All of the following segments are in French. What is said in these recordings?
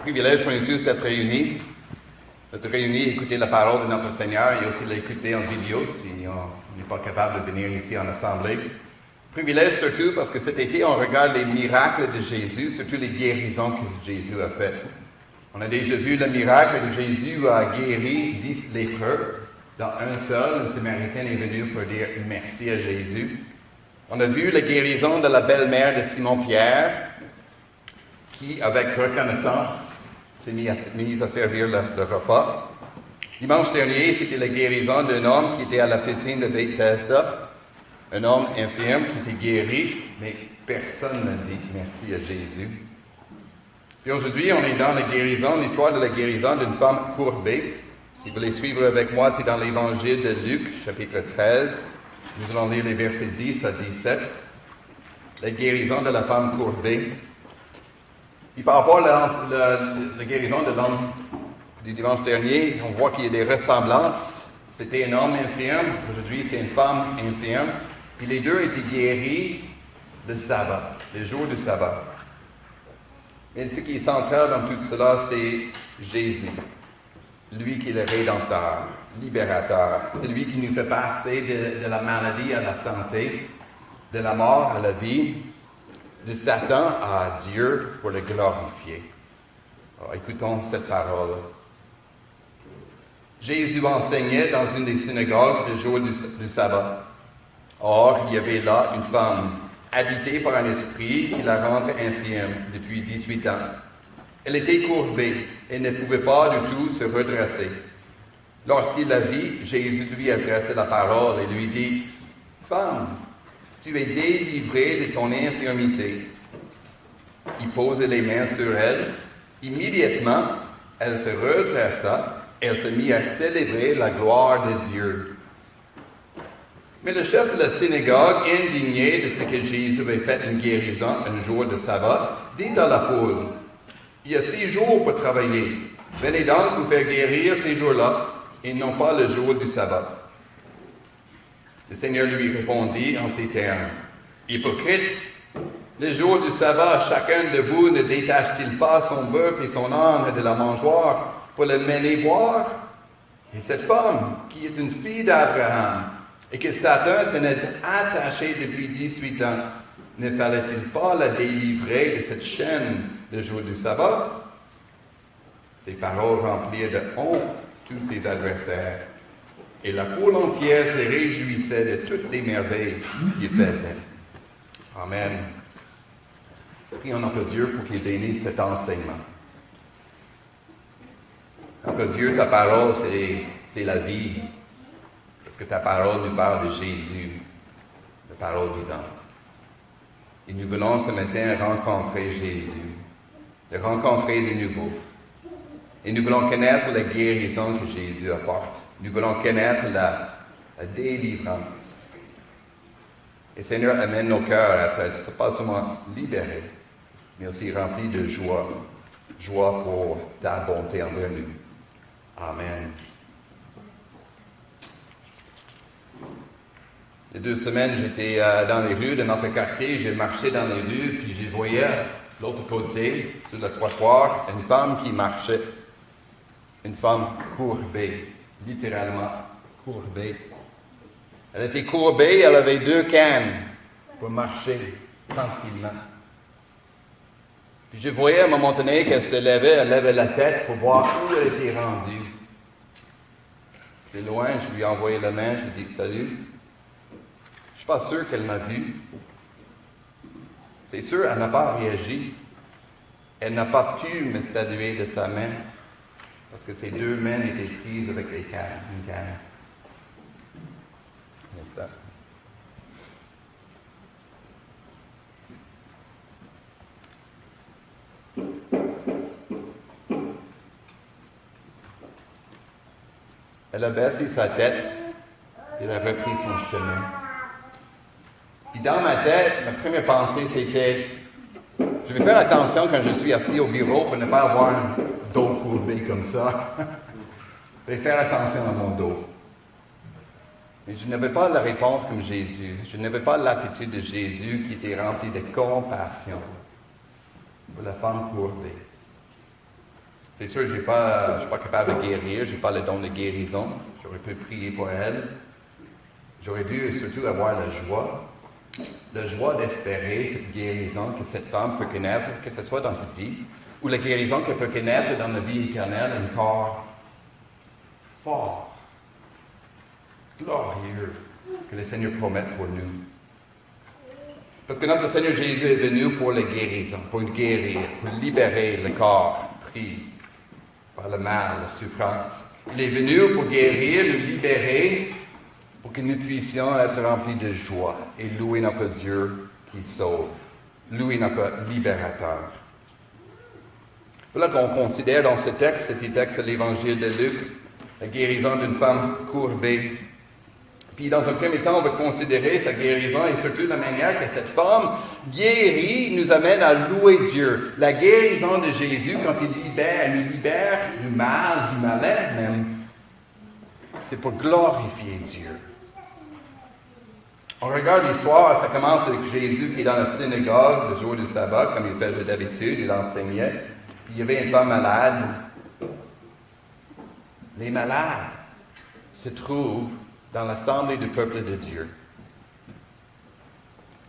Privilège pour nous tous d'être réunis. D'être réunis, écouter la parole de notre Seigneur et aussi l'écouter en vidéo si on n'est pas capable de venir ici en assemblée. Privilège surtout parce que cet été, on regarde les miracles de Jésus, surtout les guérisons que Jésus a faites. On a déjà vu le miracle de Jésus a guéri 10 lépreux. Dans un seul, le Samaritain est venu pour dire merci à Jésus. On a vu la guérison de la belle-mère de Simon-Pierre, qui, avec reconnaissance, s'est mise à servir le repas. Dimanche dernier, c'était la guérison d'un homme qui était à la piscine de Bethesda, un homme infirme qui était guéri, mais personne n'a dit merci à Jésus. Puis aujourd'hui, on est dans l'histoire de la guérison d'une femme courbée. Si vous voulez suivre avec moi, c'est dans l'Évangile de Luc, chapitre 13. Nous allons lire les versets 10 à 17. La guérison de la femme courbée. Puis par rapport à la guérison de l'homme du dimanche dernier, on voit qu'il y a des ressemblances. C'était un homme infirme, aujourd'hui c'est une femme infirme. Puis les deux étaient guéris le sabbat, le jour du sabbat. Mais ce qui est central dans tout cela, c'est Jésus. Lui qui est le Rédempteur, libérateur. C'est lui qui nous fait passer de la maladie à la santé, de la mort à la vie, de Satan à Dieu pour le glorifier. Alors, écoutons cette parole. Jésus enseignait dans une des synagogues le jour du sabbat. Or, il y avait là une femme habitée par un esprit qui la rendait infirme depuis 18 ans. Elle était courbée et ne pouvait pas du tout se redresser. Lorsqu'il la vit, Jésus lui adressait la parole et lui dit, « Femme, tu es délivrée de ton infirmité. » Il posait les mains sur elle. Immédiatement, elle se redressa et elle se mit à célébrer la gloire de Dieu. Mais le chef de la synagogue, indigné de ce que Jésus avait fait une guérison un jour de sabbat, dit à la foule, « Il y a 6 jours pour travailler. Venez donc vous faire guérir ces jours-là, et non pas le jour du sabbat. » Le Seigneur lui répondit en ces termes, « Hypocrite, le jour du sabbat, chacun de vous ne détache-t-il pas son bœuf et son âne de la mangeoire pour le mener boire? Et cette femme, qui est une fille d'Abraham, et que Satan tenait attachée depuis 18 ans, ne fallait-il pas la délivrer de cette chaîne le jour du sabbat? » Ces paroles remplirent de honte tous ses adversaires, et la foule entière se réjouissait de toutes les merveilles qu'il faisait. Amen. Prions notre Dieu pour qu'il bénisse cet enseignement. Notre Dieu, ta parole, c'est la vie, parce que ta parole nous parle de Jésus, la parole vivante. Et nous venons ce matin rencontrer Jésus, le rencontrer de nouveau. Et nous voulons connaître la guérison que Jésus apporte. Nous voulons connaître la délivrance. Et Seigneur, amène nos cœurs à être pas seulement libérés, mais aussi remplis de joie. Joie pour ta bonté envers nous. Amen. Il y a 2 semaines, j'étais dans les rues de notre quartier, j'ai marché dans les rues, puis je voyais de l'autre côté, sur le trottoir, une femme qui marchait. Une femme courbée, littéralement courbée. Elle était courbée, elle avait 2 cannes pour marcher tranquillement. Puis je voyais à un moment donné qu'elle se levait, elle levait la tête pour voir où elle était rendue. De loin, je lui ai envoyé la main, je lui ai dit « Salut ». Je ne suis pas sûr qu'elle m'a vu. C'est sûr, elle n'a pas réagi. Elle n'a pas pu me saluer de sa main, parce que ses 2 mains étaient prises avec une canne. Un instant. Elle a baissé sa tête, et elle a repris son chemin. Puis dans ma tête, ma première pensée, c'était, je vais faire attention quand je suis assis au bureau pour ne pas avoir un dos courbé comme ça. Je vais faire attention à mon dos. Mais je n'avais pas la réponse comme Jésus. Je n'avais pas l'attitude de Jésus qui était remplie de compassion pour la femme courbée. C'est sûr, je ne suis pas capable de guérir, je n'ai pas le don de guérison. J'aurais pu prier pour elle. J'aurais dû surtout avoir la joie d'espérer cette guérison que cette femme peut connaître, que ce soit dans cette vie, ou la guérison qu'elle peut connaître dans la vie éternelle, un corps fort, glorieux, que le Seigneur promet pour nous. Parce que notre Seigneur Jésus est venu pour la guérison, pour guérir, pour libérer le corps pris par le mal, la souffrance. Il est venu pour guérir, nous libérer, pour que nous puissions être remplis de joie et louer notre Dieu qui sauve, louer notre libérateur. Voilà qu'on considère dans ce texte, c'était texte de l'Évangile de Luc, la guérison d'une femme courbée. Puis dans un premier temps, on va considérer sa guérison et surtout la manière que cette femme guérie nous amène à louer Dieu. La guérison de Jésus, quand il nous libère du mal, du malin même, c'est pour glorifier Dieu. On regarde l'histoire, ça commence avec Jésus qui est dans la synagogue le jour du sabbat, comme il faisait d'habitude, il enseignait. Puis il y avait une femme malade. Les malades se trouvent dans l'assemblée du peuple de Dieu.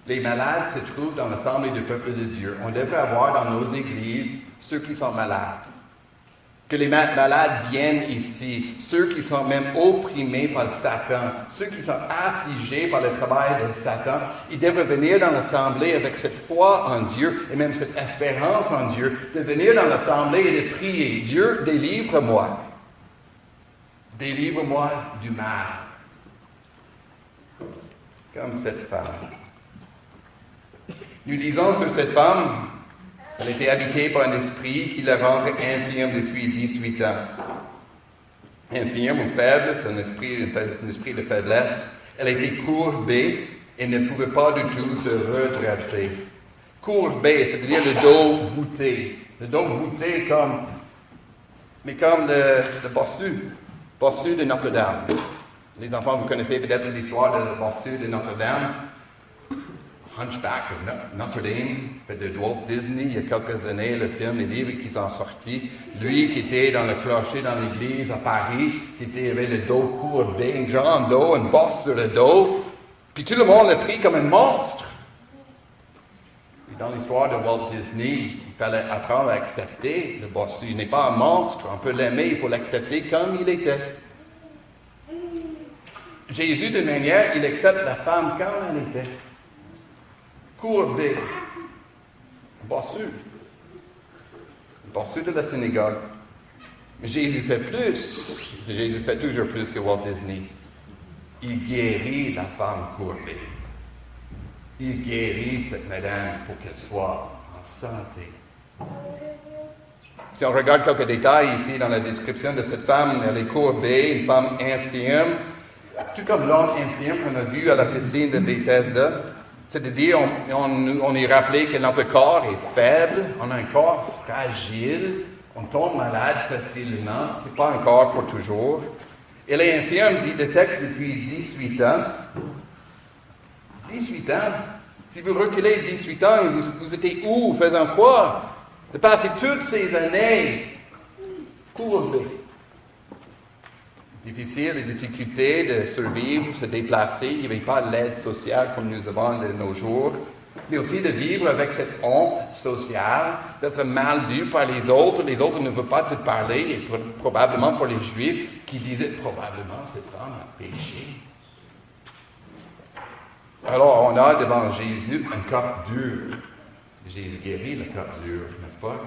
Les malades se trouvent dans l'assemblée du peuple de Dieu. On devrait avoir dans nos églises ceux qui sont malades. Que les malades viennent ici, ceux qui sont même opprimés par Satan, ceux qui sont affligés par le travail de Satan, ils devraient venir dans l'assemblée avec cette foi en Dieu et même cette espérance en Dieu, de venir dans l'assemblée et de prier, Dieu, délivre-moi. Délivre-moi du mal. Comme cette femme. Nous lisons sur cette femme, elle était habitée par un esprit qui la rendait infirme depuis 18 ans. Infirme ou faible, c'est un esprit de faiblesse. Elle était courbée et ne pouvait pas du tout se redresser. Courbée, c'est-à-dire le dos voûté. Le dos voûté comme le bossu de Notre-Dame. Les enfants, vous connaissez peut-être l'histoire de la bossu de Notre-Dame. Hunchback of Notre-Dame, fait de Walt Disney, il y a quelques années, le film, les livres qui sont sortis. Lui qui était dans le clocher dans l'église à Paris, qui avait le dos courbé, un grand dos, une bosse sur le dos. Puis tout le monde l'a pris comme un monstre. Puis dans l'histoire de Walt Disney, il fallait apprendre à accepter le bossu. Il n'est pas un monstre, on peut l'aimer, il faut l'accepter comme il était. Jésus, d'une manière, il accepte la femme comme elle était. Courbée, bossu de la synagogue. Mais Jésus fait plus. Jésus fait toujours plus que Walt Disney. Il guérit la femme courbée. Il guérit cette madame pour qu'elle soit en santé. Si on regarde quelques détails ici dans la description de cette femme, elle est courbée, une femme infirme, tout comme l'homme infirme qu'on a vu à la piscine de Bethesda. C'est-à-dire, on est rappelé que notre corps est faible, on a un corps fragile, on tombe malade facilement, ce n'est pas un corps pour toujours. Elle est infirme, dit le texte, depuis 18 ans. 18 ans? Si vous reculez 18 ans, vous étiez où? Faisant quoi? De passer toutes ces années courbées. Difficile, les difficultés de survivre, se déplacer. Il n'y avait pas l'aide sociale comme nous avons de nos jours. Mais aussi de vivre avec cette honte sociale, d'être mal vu par les autres. Les autres ne veulent pas te parler, et probablement pour les Juifs, qui disaient probablement cette femme a péché. Alors on a devant Jésus un cœur dur. Jésus guérit le cœur dur, n'est-ce pas?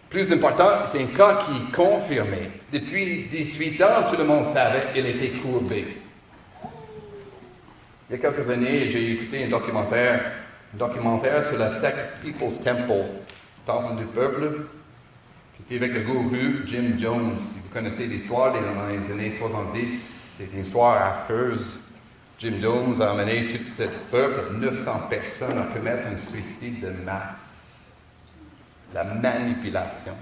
Plus important, c'est un cas qui est confirmé. Depuis 18 ans, tout le monde savait qu'elle était courbée. Il y a quelques années, j'ai écouté un documentaire sur la secte People's Temple, Temple du Peuple, qui était avec le gourou Jim Jones. Si vous connaissez l'histoire dans les années 70, c'est une histoire affreuse. Jim Jones a amené tout ce peuple, 900 personnes, à commettre un suicide de masse. La manipulation.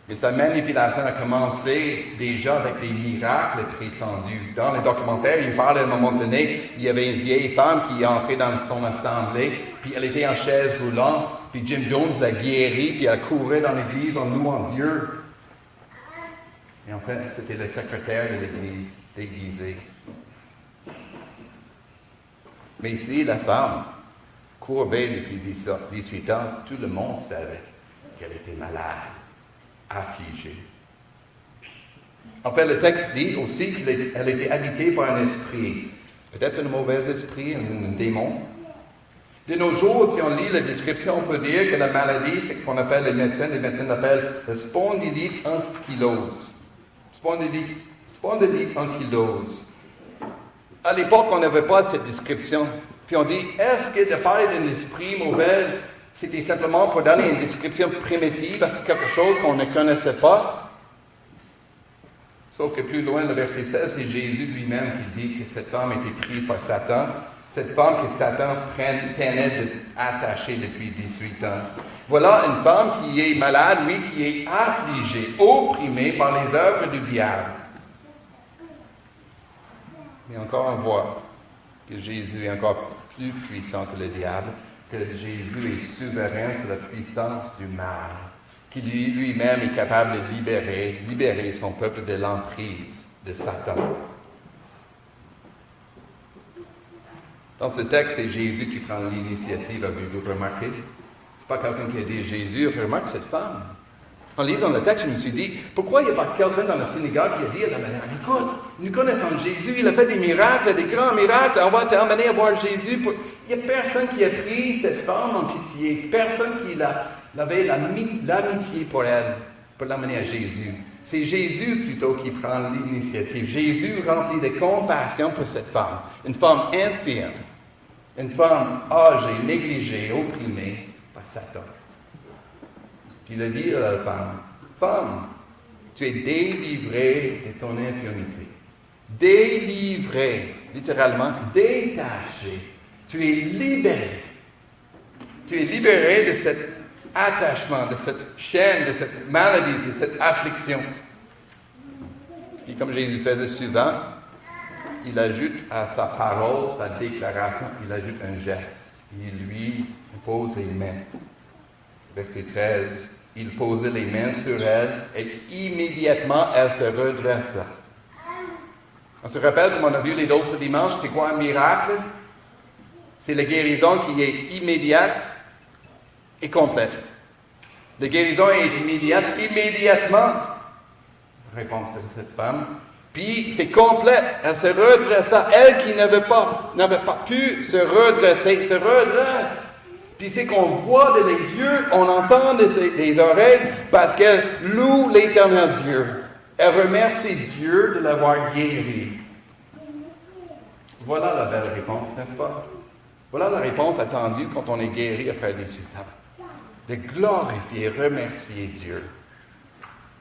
Et sa manipulation a commencé déjà avec des miracles prétendus. Dans le documentaire, il parle à un moment donné, il y avait une vieille femme qui est entrée dans son assemblée, puis elle était en chaise roulante, puis Jim Jones l'a guérie, puis elle courait dans l'église en louant Dieu. Et en fait, c'était le secrétaire de l'Église déguisé. Mais ici, la femme, courbée depuis 18 ans, tout le monde savait qu'elle était malade, affligée. En fait, le texte dit aussi qu'elle était habitée par un esprit, peut-être un mauvais esprit, un démon. De nos jours, si on lit la description, on peut dire que la maladie, c'est ce qu'on appelle les médecins l'appellent la spondylite ankylose. Spondylite ankylose. À l'époque, on n'avait pas cette description. Puis on dit, est-ce que de parler d'un esprit mauvais, c'était simplement pour donner une description primitive à quelque chose qu'on ne connaissait pas? Sauf que plus loin, le verset 16, c'est Jésus lui-même qui dit que cette femme était prise par Satan. Cette femme que Satan tenait attachée depuis 18 ans. Voilà une femme qui est malade, oui, qui est affligée, opprimée par les œuvres du diable. Mais encore on voit que Jésus est encore plus puissant que le diable, que Jésus est souverain sur la puissance du mal, qu'il lui-même est capable de libérer son peuple de l'emprise de Satan. Dans ce texte, c'est Jésus qui prend l'initiative, avez-vous remarqué? Ce n'est pas quelqu'un qui a dit Jésus, remarque cette femme. En lisant le texte, je me suis dit, pourquoi il n'y a pas quelqu'un dans la synagogue qui a dit à la manière, écoute, nous connaissons Jésus, il a fait des miracles, des grands miracles, on va t'emmener à voir Jésus. Il n'y a personne qui a pris cette femme en pitié, personne qui avait l'amitié pour elle, pour l'emmener à Jésus. C'est Jésus plutôt qui prend l'initiative. Jésus rempli de compassion pour cette femme, une femme infirme, une femme âgée, négligée, opprimée par Satan. Il a dit à la femme, femme, tu es délivrée de ton infirmité. Délivrée, littéralement, détachée. Tu es libérée. Tu es libérée de cet attachement, de cette chaîne, de cette maladie, de cette affliction. Puis comme Jésus faisait souvent, il ajoute à sa parole, sa déclaration, il ajoute un geste. Il lui pose les mains. Verset 13, il posait les mains sur elle et immédiatement elle se redressa. On se rappelle, comme on a vu les autres dimanches, c'est quoi un miracle? C'est la guérison qui est immédiate et complète. La guérison est immédiate, immédiatement. Réponse de cette femme. Puis c'est complète. Elle se redressa. Elle qui n'avait pas pu se redresser, se redresse. Puis c'est qu'on voit de les yeux, on entend des oreilles, parce qu'elle loue l'Éternel Dieu. Elle remercie Dieu de l'avoir guérie. Voilà la belle réponse, n'est-ce pas? Voilà la réponse attendue quand on est guéri après 18 ans. De glorifier, remercier Dieu.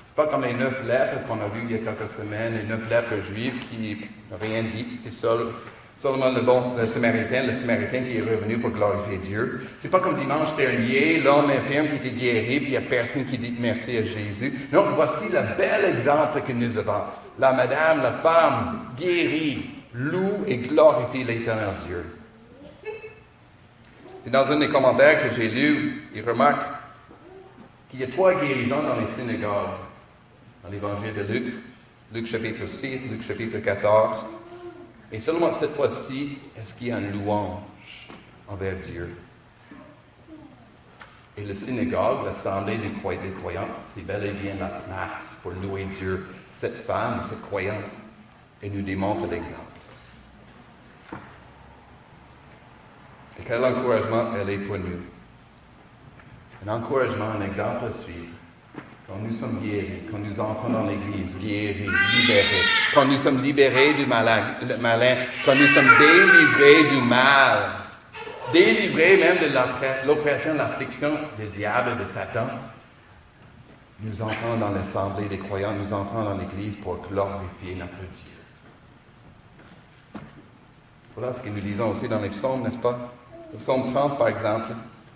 C'est pas comme les 9 lèpres qu'on a vus il y a quelques semaines, les 9 lèpres juifs qui n'ont rien dit, c'est seulement le Samaritain qui est revenu pour glorifier Dieu. C'est pas comme dimanche dernier, l'homme infirme qui était guéri, puis il n'y a personne qui dit merci à Jésus. Non, voici le bel exemple que nous avons. La madame, la femme guérie, loue et glorifie l'Éternel Dieu. C'est dans un des commentaires que j'ai lu, il remarque qu'il y a 3 guérisons dans les synagogues. Dans l'évangile de Luc, Luc chapitre 6, Luc chapitre 14. Et seulement cette fois-ci, est-ce qu'il y a une louange envers Dieu? Et le synagogue, l'assemblée des croyants, c'est bel et bien la place pour louer Dieu. Cette femme, cette croyante, elle nous démontre l'exemple. Et quel encouragement elle est pour nous. Un encouragement, un exemple à suivre. Quand nous sommes guéris, quand nous entrons dans l'Église, guéris, libérés, quand nous sommes libérés du malin, quand nous sommes délivrés du mal, délivrés même de l'oppression, de l'affliction du diable et de Satan, nous entrons dans l'assemblée des croyants, nous entrons dans l'Église pour glorifier notre Dieu. Voilà ce que nous lisons aussi dans les psaumes, n'est-ce pas? Le psaume 30, par exemple.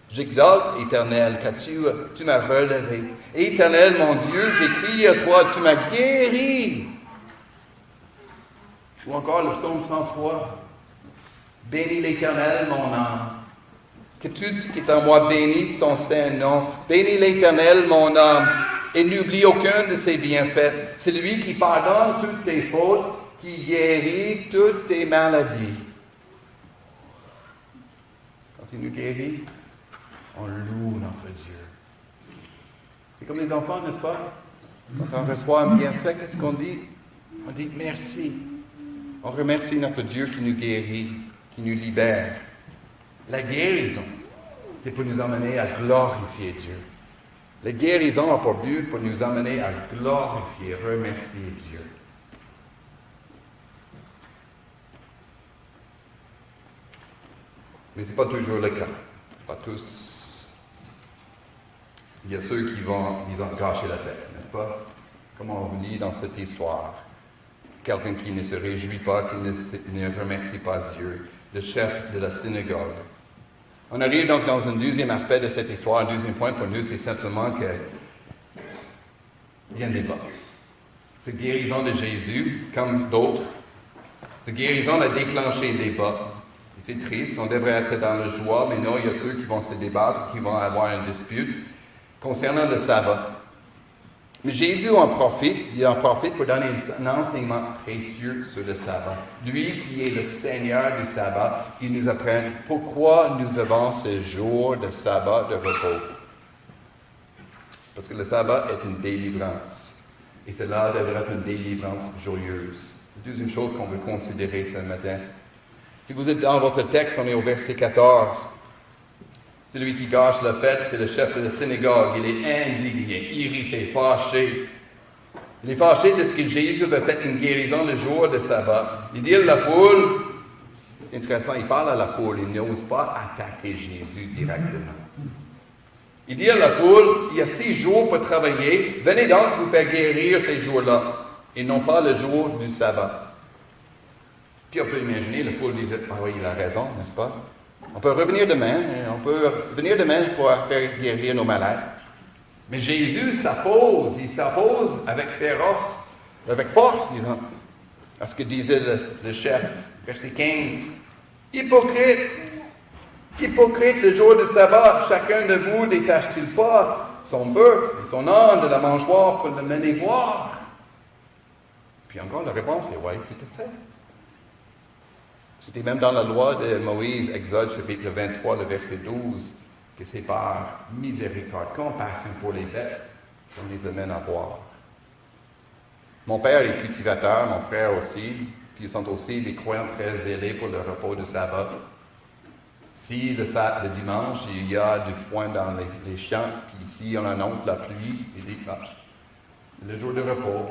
J'exalte, Éternel, car tu m'as relevé. Éternel, mon Dieu, j'ai crié à toi, tu m'as guéri. Ou encore le psaume 103. Bénis l'Éternel, mon âme. Que tout ce qui est en moi bénisse son saint nom. Bénis l'Éternel, mon âme. et n'oublie aucun de ses bienfaits. C'est lui qui pardonne toutes tes fautes, qui guérit toutes tes maladies. Quand il nous guérit, on loue notre Dieu. C'est comme les enfants, n'est-ce pas? Quand on reçoit un bienfait, qu'est-ce qu'on dit? On dit merci. On remercie notre Dieu qui nous guérit, qui nous libère. La guérison, c'est pour nous amener à glorifier Dieu. La guérison a pour but pour nous amener à glorifier, remercier Dieu. Mais ce n'est pas toujours le cas. Pas tous. Il y a ceux qui vont, disons, gâcher la fête, n'est-ce pas? Comme on vous dit dans cette histoire. Quelqu'un qui ne se réjouit pas, qui ne remercie pas Dieu, le chef de la synagogue. On arrive donc dans un deuxième aspect de cette histoire. Un deuxième point pour nous, c'est simplement qu'il y a un débat. Cette guérison de Jésus, comme d'autres, cette guérison a déclenché un débat. Et c'est triste, on devrait être dans la joie, mais non, il y a ceux qui vont se débattre, qui vont avoir une dispute concernant le sabbat. Mais Jésus en profite, il en profite pour donner un enseignement précieux sur le sabbat. Lui qui est le Seigneur du sabbat, il nous apprend pourquoi nous avons ce jour de sabbat de repos. Parce que le sabbat est une délivrance. Et cela devrait être une délivrance joyeuse. La deuxième chose qu'on veut considérer ce matin. Si vous êtes dans votre texte, on est au verset 14. Celui qui gâche la fête, c'est le chef de la synagogue. Il est indigné, irrité, fâché. Il est fâché de ce que Jésus avait fait une guérison le jour de sabbat. Il dit à la foule, c'est intéressant, il parle à la foule, il n'ose pas attaquer Jésus directement. Il dit à la foule, il y a 6 jours pour travailler, venez donc vous faire guérir ces jours-là, et non pas le jour du sabbat. Puis on peut imaginer, la foule disait, ah oui, il a raison, n'est-ce pas? On peut venir demain pour faire guérir nos malades. Mais Jésus s'oppose, il s'oppose avec force, disons, à ce que disait le chef, verset 15. Hypocrite, le jour de sabbat, chacun de vous détache-t-il pas son bœuf et son âne de la mangeoire pour le mener boire? Puis encore la réponse est oui, tout à fait. C'était même dans la loi de Moïse, Exode chapitre 23, le verset 12, que c'est par miséricorde, compassion pour les bêtes qu'on les amène à boire. Mon père est cultivateur, mon frère aussi, puis ils sont aussi des croyants très zélés pour le repos de sabbat. Si le dimanche, il y a du foin dans les champs, puis ici on annonce la pluie, il dit, ah, c'est le jour de repos,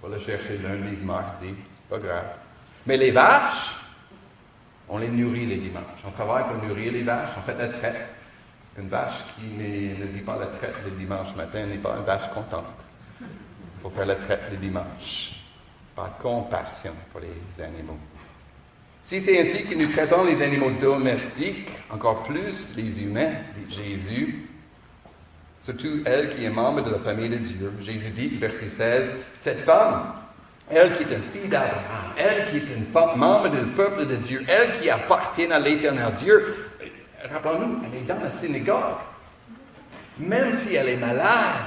on va le chercher lundi, mardi, c'est pas grave. Mais les vaches, on les nourrit les dimanches. On travaille pour nourrir les vaches, on fait la traite. Parce qu'une vache qui ne vit pas la traite le dimanche matin n'est pas une vache contente. Il faut faire la traite le dimanche. Par compassion pour les animaux. Si c'est ainsi que nous traitons les animaux domestiques, encore plus les humains, dit Jésus, surtout elle qui est membre de la famille de Dieu. Jésus dit, verset 16, cette femme, elle qui est une fille d'Abraham, elle qui est une femme, membre du peuple de Dieu, elle qui appartient à l'Éternel Dieu, rappelons-nous, elle est dans la synagogue. Même si elle est malade,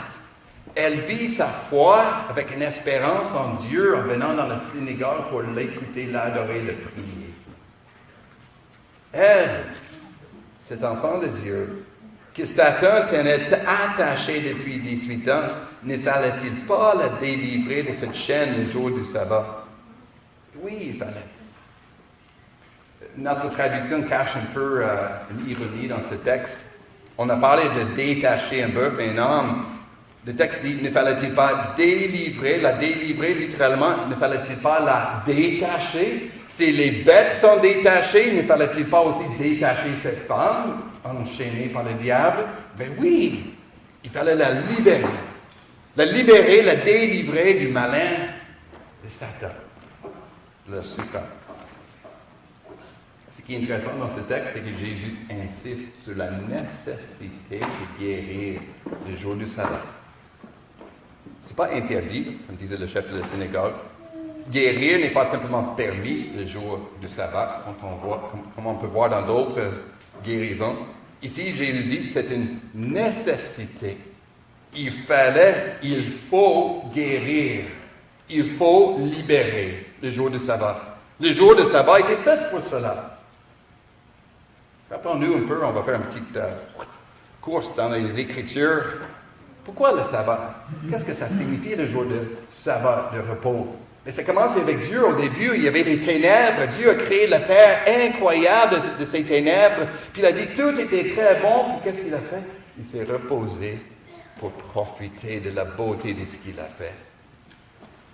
elle vit sa foi avec une espérance en Dieu en venant dans la synagogue pour l'écouter, l'adorer, le prier. Elle, cet enfant de Dieu, que Satan tenait attaché depuis 18 ans, ne fallait-il pas la délivrer de cette chaîne le jour du sabbat? Oui, il fallait. Notre traduction cache un peu une ironie dans ce texte. On a parlé de détacher un bœuf et un âne. Le texte dit, ne fallait-il pas délivrer, la délivrer littéralement, ne fallait-il pas la détacher? Si les bêtes sont détachées, ne fallait-il pas aussi détacher cette femme enchaînée par le diable? Ben oui, il fallait la libérer. La libérer, la délivrer du malin de Satan, de la souffrance. Ce qui est intéressant dans ce texte, c'est que Jésus insiste sur la nécessité de guérir le jour du sabbat. Ce n'est pas interdit, comme disait le chef de la synagogue. Guérir n'est pas simplement permis le jour du sabbat, comme on peut voir dans d'autres guérisons. Ici, Jésus dit que c'est une nécessité. il faut guérir. Il faut libérer le jour de sabbat. Le jour de sabbat était fait pour cela. Rappelons-nous un peu, on va faire une petite course dans les Écritures. Pourquoi le sabbat? Qu'est-ce que ça signifie le jour de sabbat, de repos? Mais ça commence avec Dieu. Au début, il y avait des ténèbres. Dieu a créé la terre incroyable de ces ténèbres. Puis il a dit tout était très bon. Puis qu'est-ce qu'il a fait? Il s'est reposé pour profiter de la beauté de ce qu'il a fait.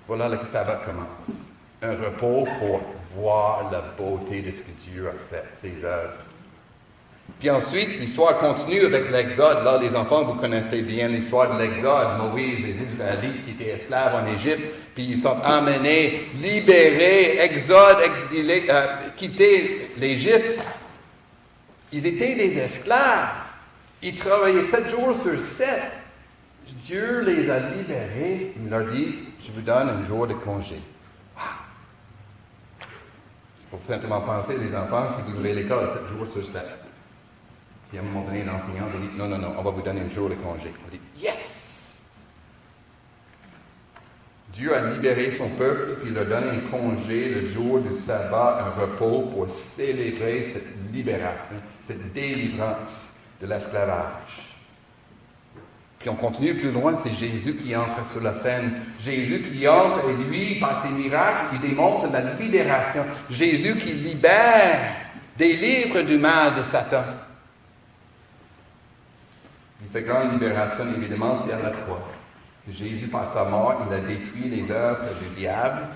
Voilà le sabbat commence. Un repos pour voir la beauté de ce que Dieu a fait, ses œuvres. Puis ensuite, l'histoire continue avec l'Exode. Là, les enfants, vous connaissez bien l'histoire de l'Exode. Moïse, les Israélites qui étaient esclaves en Égypte, puis ils sont emmenés, libérés, Exode, exilés, quittés l'Égypte. Ils étaient des esclaves. Ils travaillaient 7 jours sur 7. Dieu les a libérés. Il leur dit, je vous donne un jour de congé. Wow. Il faut simplement penser, les enfants, si vous avez l'école 7 jours sur 7. Puis à un moment donné, l'enseignant dit, non, on va vous donner un jour de congé. On dit, yes! Dieu a libéré son peuple, puis il leur donne un congé, le jour du sabbat, un repos pour célébrer cette libération, cette délivrance de l'esclavage. Puis on continue plus loin, c'est Jésus qui entre sur la scène. Jésus qui entre et lui, par ses miracles, il démontre la libération. Jésus qui libère, délivre du mal de Satan. Et cette grande libération, évidemment, c'est à la croix. Que Jésus, par sa mort, il a détruit les œuvres du diable.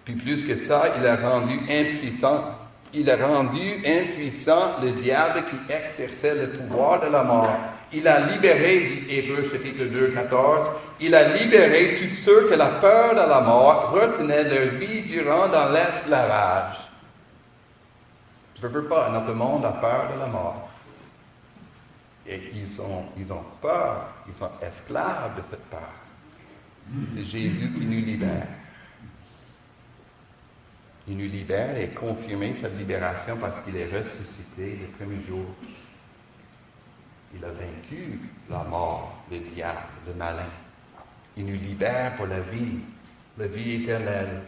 Puis plus que ça, il a rendu impuissant le diable qui exerçait le pouvoir de la mort. Il a libéré, dit Hébreux chapitre 2, 14, il a libéré tous ceux que la peur de la mort retenait leur vie durant dans l'esclavage. Je ne veux pas, notre monde a peur de la mort. Et ils ont peur, ils sont esclaves de cette peur. Et c'est Jésus qui nous libère. Il nous libère et confirme sa libération parce qu'il est ressuscité le premier jour. Il a vaincu la mort, le diable, le malin. Il nous libère pour la vie éternelle.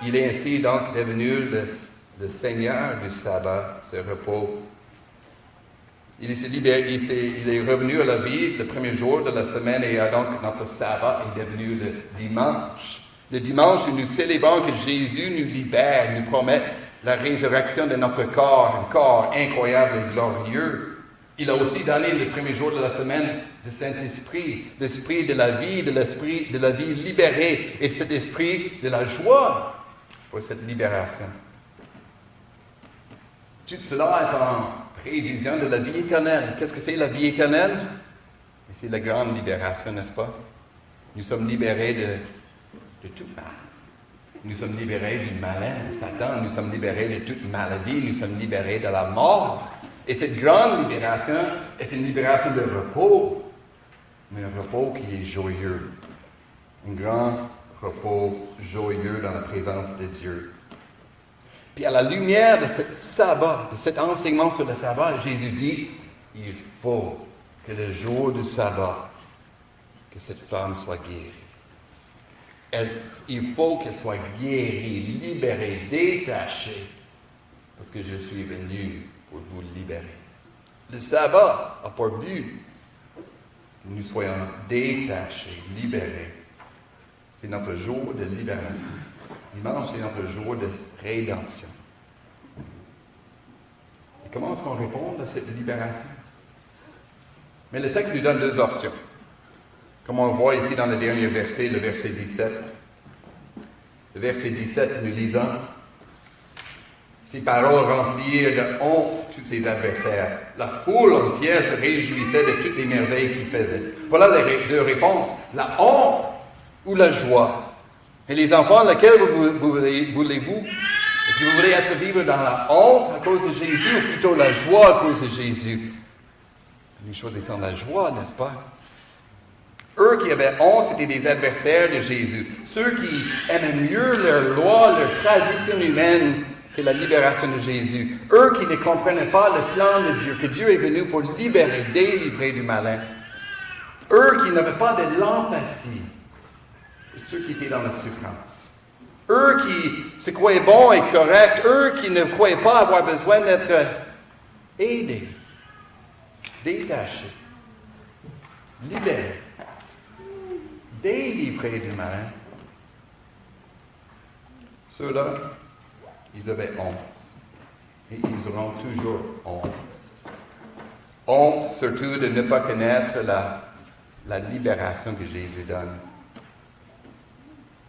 Il est ainsi donc devenu le Seigneur du sabbat, ce repos. Il est revenu à la vie le premier jour de la semaine et donc notre sabbat est devenu le dimanche. Le dimanche, nous célébrons que Jésus nous libère, nous promet la résurrection de notre corps, un corps incroyable et glorieux. Il a aussi donné le premier jour de la semaine le Saint-Esprit, l'Esprit de la vie, l'Esprit de la vie libérée et cet esprit de la joie pour cette libération. Tout cela est en prévision de la vie éternelle. Qu'est-ce que c'est la vie éternelle? C'est la grande libération, n'est-ce pas? Nous sommes libérés de tout mal. Nous sommes libérés du malin, de Satan. Nous sommes libérés de toute maladie. Nous sommes libérés de la mort. Et cette grande libération est une libération de repos, mais un repos qui est joyeux. Un grand repos joyeux dans la présence de Dieu. Puis à la lumière de ce sabbat, de cet enseignement sur le sabbat, Jésus dit, il faut que le jour du sabbat, que cette femme soit guérie. Il faut qu'elle soit guérie, libérée, détachée, parce que je suis venu pour vous libérer. Le sabbat a pour but que nous soyons détachés, libérés. C'est notre jour de libération. Dimanche, c'est notre jour de rédemption. Et comment est-ce qu'on répond à cette libération? Mais le texte nous donne 2 options. Comme on le voit ici dans le dernier verset, le verset 17. Le verset 17, nous lisons, ces paroles remplirent de honte tous ses adversaires. La foule entière se réjouissait de toutes les merveilles qu'il faisait. Voilà les 2 réponses. La honte ou la joie. Et les enfants, laquelle voulez-vous? Est-ce que vous voulez être vivre dans la honte à cause de Jésus ou plutôt la joie à cause de Jésus? Nous choisissons la joie, n'est-ce pas? Eux qui avaient honte, c'était des adversaires de Jésus. Ceux qui aimaient mieux leur loi, leur tradition humaine que la libération de Jésus. Eux qui ne comprenaient pas le plan de Dieu, que Dieu est venu pour libérer, délivrer du malin. Eux qui n'avaient pas de l'empathie pour ceux qui étaient dans la souffrance. Eux qui se croyaient bons et corrects. Eux qui ne croyaient pas avoir besoin d'être aidés, détachés, libérés, délivrés du malin. Ceux-là, ils avaient honte. Et ils auront toujours honte. Honte surtout de ne pas connaître la libération que Jésus donne.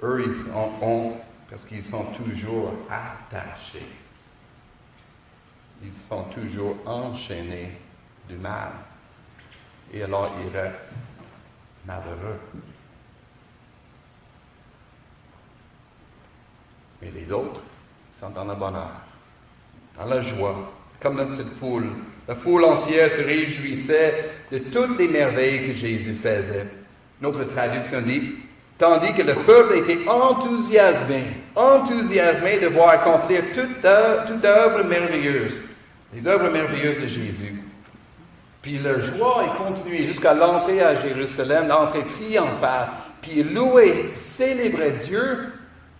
Eux, ils ont honte parce qu'ils sont toujours attachés. Ils sont toujours enchaînés du mal. Et alors, ils restent malheureux. Mais les autres sont dans le bonheur, dans la joie, comme cette foule. La foule entière se réjouissait de toutes les merveilles que Jésus faisait. Notre traduction dit, tandis que le peuple était enthousiasmé de voir accomplir toute œuvre merveilleuse, les œuvres merveilleuses de Jésus. Puis leur joie est continuée jusqu'à l'entrée à Jérusalem, l'entrée triomphale, puis ils louaient, célébraient Dieu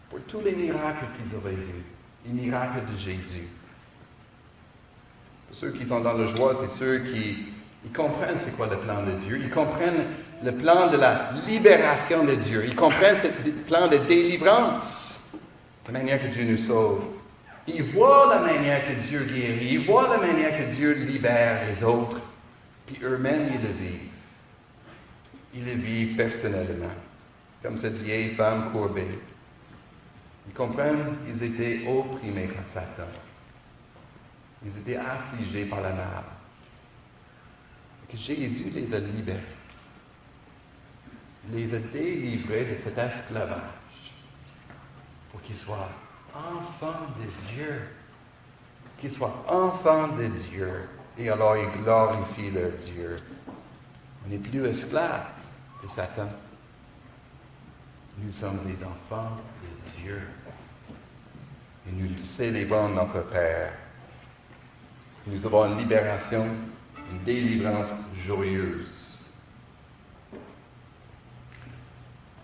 pour tous les miracles qu'ils auraient vus, les miracles de Jésus. Pour ceux qui sont dans la joie, c'est ceux qui comprennent c'est quoi le plan de Dieu. Ils comprennent le plan de la libération de Dieu. Ils comprennent ce plan de délivrance, la manière que Dieu nous sauve. Ils voient la manière que Dieu guérit. Ils voient la manière que Dieu libère les autres. Puis eux-mêmes, ils le vivent. Ils le vivent personnellement, comme cette vieille femme courbée. Ils comprennent qu'ils étaient opprimés par Satan. Ils étaient affligés par la nappe. Que Jésus les a libérés. Il les a délivrés de cet esclavage pour qu'ils soient enfants de Dieu. Qu'ils soient enfants de Dieu. Et alors ils glorifient leur Dieu. On n'est plus esclaves de Satan. Nous sommes les enfants de Dieu. Et nous célébrons notre Père. Nous avons une libération, une délivrance joyeuse.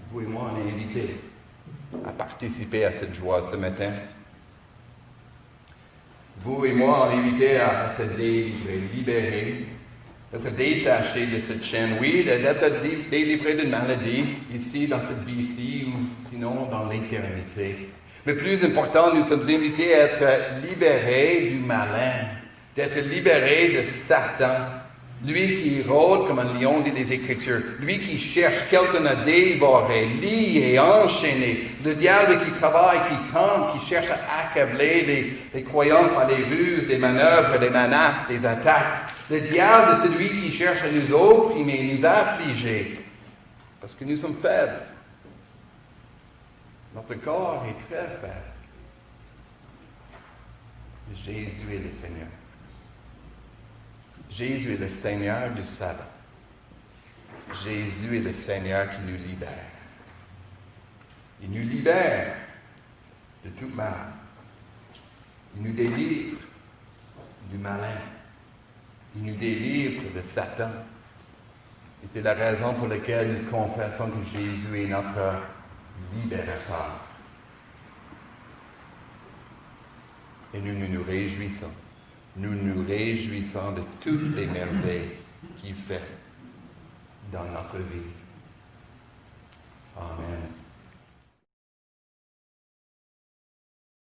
Vous et moi, on est invités à participer à cette joie ce matin. Vous et moi, on est invités à être délivrés, libérés, d'être détachés de cette chaîne. Oui, d'être délivrés d'une maladie, ici, dans cette vie-ci, ou sinon dans l'éternité. Mais plus important, nous sommes invités à être libérés du malin, d'être libérés de Satan, lui qui rôde comme un lion dit les Écritures, lui qui cherche quelqu'un à dévorer, lier, enchaîner, le diable qui travaille, qui tente, qui cherche à accabler les croyants par des ruses, des manœuvres, des menaces, des attaques. Le diable, c'est lui qui cherche à nous opprimer, nous affliger, parce que nous sommes faibles. Notre corps est très faible. Mais Jésus est le Seigneur. Jésus est le Seigneur du sabbat. Jésus est le Seigneur qui nous libère. Il nous libère de tout mal. Il nous délivre du malin. Il nous délivre de Satan. Et c'est la raison pour laquelle nous confessons que Jésus est notre libérateur. Et nous nous réjouissons. Nous nous réjouissons de toutes les merveilles qu'il fait dans notre vie.